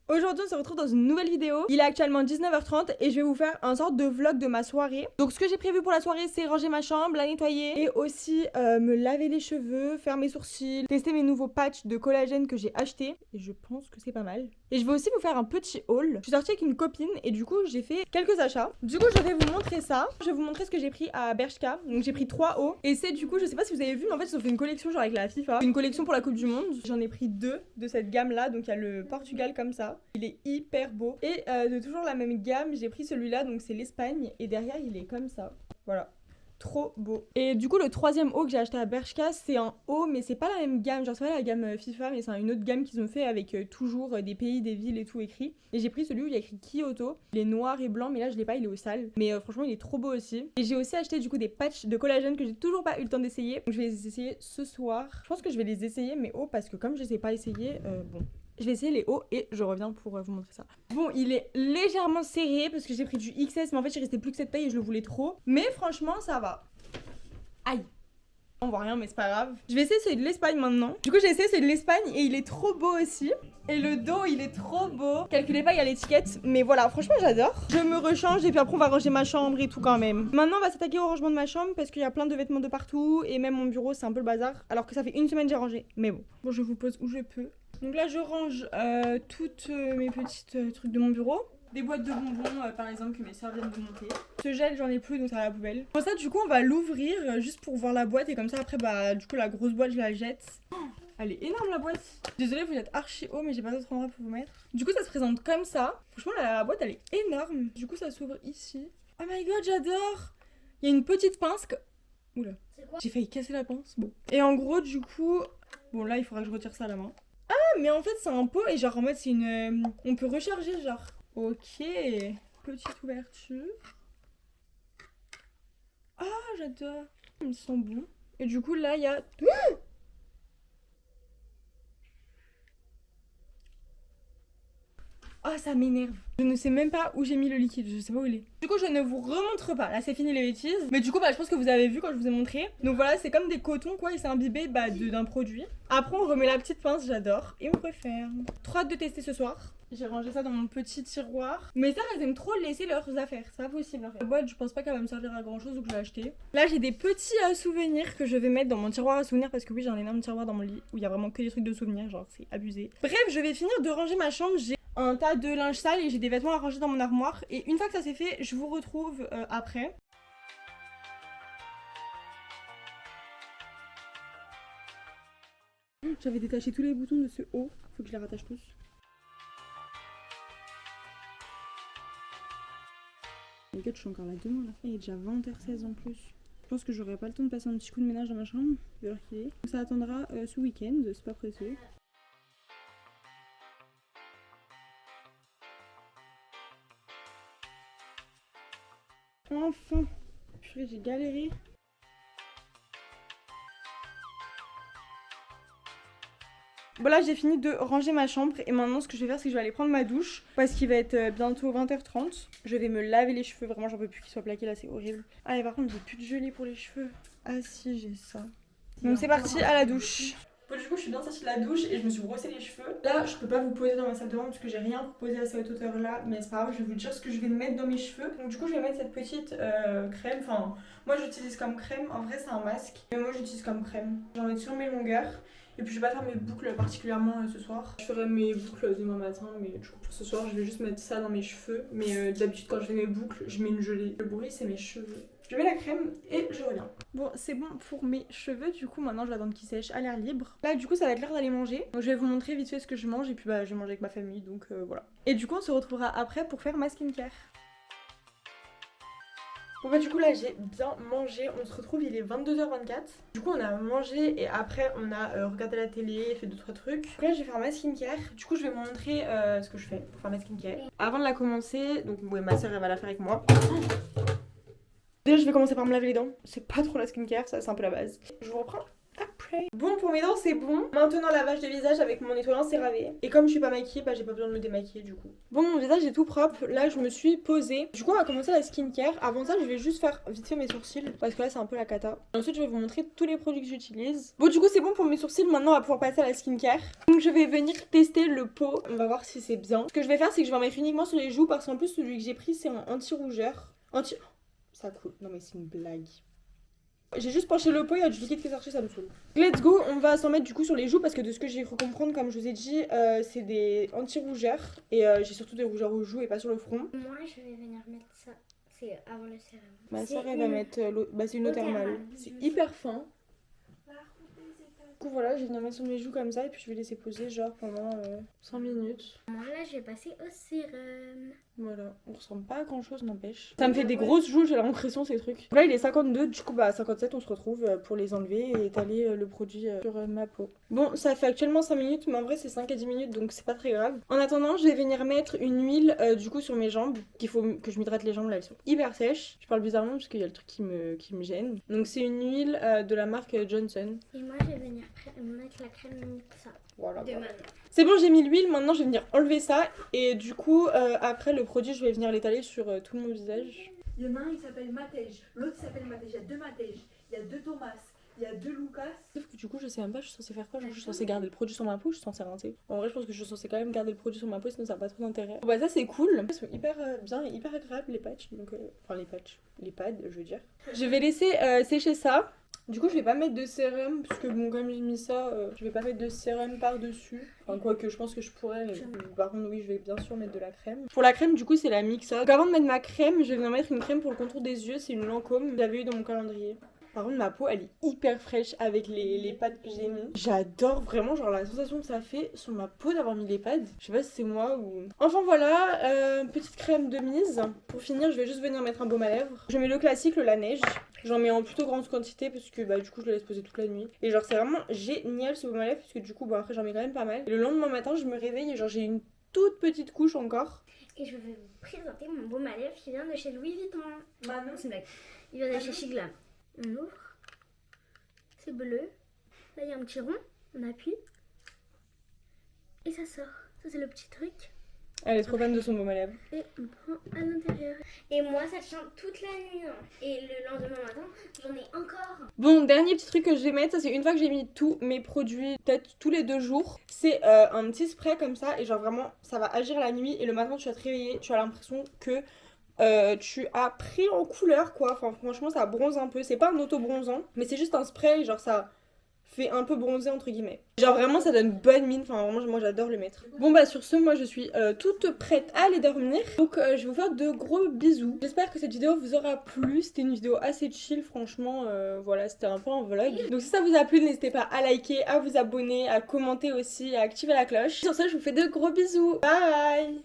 Aujourd'hui on se retrouve dans une nouvelle vidéo. Il est actuellement 19h30 et je vais vous faire un sorte de vlog de ma soirée. Donc ce que j'ai prévu pour la soirée, c'est ranger ma chambre, la nettoyer et aussi me laver les cheveux, faire mes sourcils, tester mes nouveaux patchs de collagène que j'ai achetés. Et je pense que c'est pas mal. Et je vais aussi vous faire un petit haul. Je suis sortie avec une copine et du coup j'ai fait quelques achats. Du coup je vais vous montrer ça. Je vais vous montrer ce que j'ai pris à Bershka. Donc j'ai pris 3 hauts. Et c'est du coup, je sais pas si vous avez vu, mais en fait ils ont fait une collection genre avec la FIFA. Une collection pour la Coupe du Monde. J'en ai pris 2 de cette gamme là. Donc il y a le Portugal comme ça. Il est hyper beau. Et de toujours la même gamme, j'ai pris celui-là. Donc c'est l'Espagne. Et derrière il est comme ça. Voilà. Trop beau. Et du coup le troisième haut que j'ai acheté à Bershka, c'est un haut mais c'est pas la même gamme, genre c'est pas la gamme FIFA mais c'est une autre gamme qu'ils ont fait avec toujours des pays, des villes et tout écrit. Et j'ai pris celui où il y a écrit Kyoto. Il est noir et blanc mais là je l'ai pas, il est au sale. Mais franchement il est trop beau aussi. Et j'ai aussi acheté du coup des patchs de collagène que j'ai toujours pas eu le temps d'essayer. Donc je vais les essayer ce soir. Je pense que je vais les essayer mais hauts parce que comme je les ai pas essayés, bon. Je vais essayer les hauts et je reviens pour vous montrer ça. Bon, il est légèrement serré parce que j'ai pris du XS, mais en fait, il restait plus que cette taille et je le voulais trop. Mais franchement, ça va. Aïe. On voit rien, mais c'est pas grave. Je vais essayer celui de l'Espagne maintenant. Du coup, j'ai essayé celui de l'Espagne et il est trop beau aussi. Et le dos, il est trop beau. Calculez pas, il y a l'étiquette. Mais voilà, franchement, j'adore. Je me rechange et puis après, on va ranger ma chambre et tout quand même. Maintenant, on va s'attaquer au rangement de ma chambre parce qu'il y a plein de vêtements de partout. Et même mon bureau, c'est un peu le bazar. Alors que ça fait une semaine que j'ai rangé. Mais bon. Bon, je vous pose où je peux. Donc là, je range toutes mes petites trucs de mon bureau. Des boîtes de bonbons, par exemple, que mes soeurs viennent de monter. Ce gel, j'en ai plus, donc ça à la poubelle. Pour ça, du coup, on va l'ouvrir juste pour voir la boîte. Et comme ça, après, bah, du coup, la grosse boîte, je la jette. Oh, elle est énorme, la boîte. Désolée, vous êtes archi haut, mais j'ai pas d'autre endroit pour vous mettre. Du coup, ça se présente comme ça. Franchement, la boîte, elle est énorme. Du coup, ça s'ouvre ici. Oh my god, j'adore. Il y a une petite pince. Oula. J'ai failli casser la pince. Bon. Et en gros, du coup... Bon, là, il faudra que je retire ça à la main. Ah, mais en fait, c'est un pot et genre, en mode, c'est une... On peut recharger, genre. Ok, petite ouverture. Ah, j'adore. Ils sont bons. Et du coup, là, il y a... Ah, ça m'énerve. Je ne sais même pas où j'ai mis le liquide, je sais pas où il est. Du coup, je ne vous remontre pas. Là, c'est fini les bêtises. Mais du coup, bah, je pense que vous avez vu quand je vous ai montré. Donc voilà, c'est comme des cotons, quoi. Et c'est imbibé d'un produit. Après, on remet la petite pince, j'adore. Et on referme. Trop hâte de tester ce soir. J'ai rangé ça dans mon petit tiroir. Mais ça, elles aiment trop laisser leurs affaires. C'est pas possible en fait. La boîte, je pense pas qu'elle va me servir à grand chose, donc je l'ai acheté. Là, j'ai des petits souvenirs que je vais mettre dans mon tiroir à souvenirs. Parce que oui, j'ai un énorme tiroir dans mon lit où il y a vraiment que des trucs de souvenirs. Genre, c'est abusé. Bref, je vais finir de ranger ma chambre. J'ai un tas de linge sale et j'ai des vêtements à ranger dans mon armoire. Et une fois que ça c'est fait, je vous retrouve après. J'avais détaché tous les boutons de ce haut. Faut que je les rattache tous. Les gars, je suis encore là demain là. Il est déjà 20h16 en plus. Je pense que j'aurai pas le temps de passer un petit coup de ménage dans ma chambre, vu l'heure qu'il est. Donc ça attendra ce week-end, c'est pas pressé. Enfin! Purée, j'ai galéré. Bon là j'ai fini de ranger ma chambre et maintenant ce que je vais faire c'est que je vais aller prendre ma douche parce qu'il va être bientôt 20h30. Je vais me laver les cheveux, vraiment j'en peux plus qu'ils soient plaqués là, c'est horrible. Ah et par contre j'ai plus de gelée pour les cheveux. Ah si j'ai ça. Donc c'est parti, à la douche. Bon, du coup je suis bien sortie de la douche et je me suis brossé les cheveux. Là je peux pas vous poser dans ma salle de bain parce que j'ai rien pour poser à cette hauteur là, mais c'est pas grave, je vais vous dire ce que je vais mettre dans mes cheveux. Donc du coup je vais mettre cette petite crème, enfin moi j'utilise comme crème, en vrai c'est un masque, mais moi j'utilise comme crème. J'en mets sur mes longueurs. Et puis je vais pas faire mes boucles particulièrement ce soir. Je ferai mes boucles demain matin, mais du coup pour ce soir je vais juste mettre ça dans mes cheveux. Mais d'habitude quand je fais mes boucles, je mets une gelée. Le bruit c'est mes cheveux. Je mets la crème et je reviens. Bon c'est bon pour mes cheveux, du coup maintenant je vais attendre qu'ils sèchent à l'air libre. Là du coup ça va être l'heure d'aller manger. Donc je vais vous montrer vite fait ce que je mange et puis bah je vais manger avec ma famille donc voilà. Et du coup on se retrouvera après pour faire ma skincare. Bon bah du coup là j'ai bien mangé, on se retrouve, il est 22h24. Du coup on a mangé et après on a regardé la télé, fait 2-3 trucs. Donc là je vais faire ma skincare, du coup je vais vous montrer ce que je fais pour faire ma skincare. Avant de la commencer, donc ouais, ma soeur elle va la faire avec moi. Déjà je vais commencer par me laver les dents, c'est pas trop la skincare, ça c'est un peu la base. Je vous reprends. après. Bon, pour mes dents c'est bon. Maintenant lavage de visage avec mon nettoyant CeraVe. Et comme je suis pas maquillée, bah j'ai pas besoin de me démaquiller du coup. Bon, mon visage est tout propre. Là je me suis posée. Du coup on va commencer la skincare. Avant ça je vais juste faire vite fait mes sourcils parce que là c'est un peu la cata. Ensuite je vais vous montrer tous les produits que j'utilise. Bon du coup c'est bon pour mes sourcils. Maintenant on va pouvoir passer à la skincare. Donc je vais venir tester le pot. On va voir si c'est bien. Ce que je vais faire c'est que je vais en mettre uniquement sur les joues parce qu'en plus celui que j'ai pris c'est un anti-rougeur. Ça coule. Non mais c'est une blague. J'ai juste penché le pot, il y a du liquide qui est sorti, ça me saoule. Let's go, on va s'en mettre du coup sur les joues parce que de ce que j'ai cru comprendre, comme je vous ai dit, c'est des anti-rougeurs. Et j'ai surtout des rougeurs aux joues et pas sur le front. Moi je vais venir mettre ça, c'est avant le sérum. Ma soeur elle va mettre c'est une eau thermale. C'est hyper fin. Du coup voilà, je vais venir mettre sur mes joues comme ça et puis je vais laisser poser genre pendant 5 minutes. Moi là je vais passer au sérum. Voilà, on ressemble pas à grand chose n'empêche. Ça me fait des grosses joues, j'ai l'impression ces trucs. Là il est 52, du coup bah à 57 on se retrouve pour les enlever et étaler le produit sur ma peau. Bon ça fait actuellement 5 minutes mais en vrai c'est 5 à 10 minutes donc c'est pas très grave. En attendant je vais venir mettre une huile du coup sur mes jambes. Qu'il faut que je m'hydrate les jambes là, elles sont hyper sèches. Je parle bizarrement parce qu'il y a le truc qui me gêne. Donc c'est une huile de la marque Johnson. Et moi je vais venir mettre la crème Mixa. Voilà. De maintenant. C'est bon, j'ai mis l'huile, maintenant je vais venir enlever ça et du coup après le produit je vais venir l'étaler sur tout mon visage. Il y en a un qui s'appelle Matej, l'autre s'appelle Matej, il y a deux Matej, il y a deux Thomas, il y a deux Lucas. Sauf que du coup je sais même pas je suis censée faire quoi, genre, je suis censée garder le produit sur ma peau, je suis censée rincer. En vrai je pense que je suis censée quand même garder le produit sur ma peau sinon ça n'a pas trop d'intérêt. Bon, bah ça c'est cool, ils sont hyper bien et hyper agréables les patchs, donc enfin les patchs, les pads je veux dire. Je vais laisser sécher ça. Du coup je vais pas mettre de sérum parce que bon comme j'ai mis ça je vais pas mettre de sérum par dessus. Enfin quoi que je pense que je pourrais mais par contre oui je vais bien sûr mettre de la crème. Pour la crème du coup c'est la Mixa. Donc avant de mettre ma crème je vais venir mettre une crème pour le contour des yeux, c'est une Lancôme que j'avais eu dans mon calendrier. Par contre ma peau elle est hyper fraîche avec les pads que j'ai mis. J'adore vraiment genre la sensation que ça fait sur ma peau d'avoir mis les pads. Je sais pas si c'est moi ou... Enfin voilà, petite crème de mise. Pour finir je vais juste venir mettre un baume à lèvres. Je mets le classique, le La Neige. J'en mets en plutôt grande quantité parce que bah du coup je le laisse poser toute la nuit. Et genre c'est vraiment génial ce baume à lèvres parce que du coup bah après j'en mets quand même pas mal. Et le lendemain matin je me réveille et genre j'ai une toute petite couche encore. Et je vais vous présenter mon baume à lèvres qui vient de chez Louis Vuitton. Manon, C'est une blague. Il vient de chez Chiglam. On ouvre. C'est bleu. Là il y a un petit rond. On appuie. Et ça sort. Ça c'est le petit truc. Elle est trop fan de son baume à lèvres. Et on prend à l'intérieur. Et moi ça tient toute la nuit. Hein. Et le lendemain matin j'en ai encore. Bon, dernier petit truc que je vais mettre, ça c'est une fois que j'ai mis tous mes produits, peut-être tous les 2 jours. C'est un petit spray comme ça et genre vraiment ça va agir la nuit et le matin tu vas te réveiller, tu as l'impression que tu as pris en couleur quoi. Enfin franchement ça bronze un peu, c'est pas un auto-bronzant mais c'est juste un spray genre ça fait un peu bronzer entre guillemets. Genre vraiment ça donne bonne mine, enfin vraiment moi j'adore le mettre. Bon bah sur ce moi je suis toute prête à aller dormir. Donc je vais vous faire de gros bisous. J'espère que cette vidéo vous aura plu, c'était une vidéo assez chill franchement, voilà c'était un peu un vlog. Donc si ça vous a plu n'hésitez pas à liker, à vous abonner, à commenter aussi, à activer la cloche. Sur ce je vous fais de gros bisous, bye.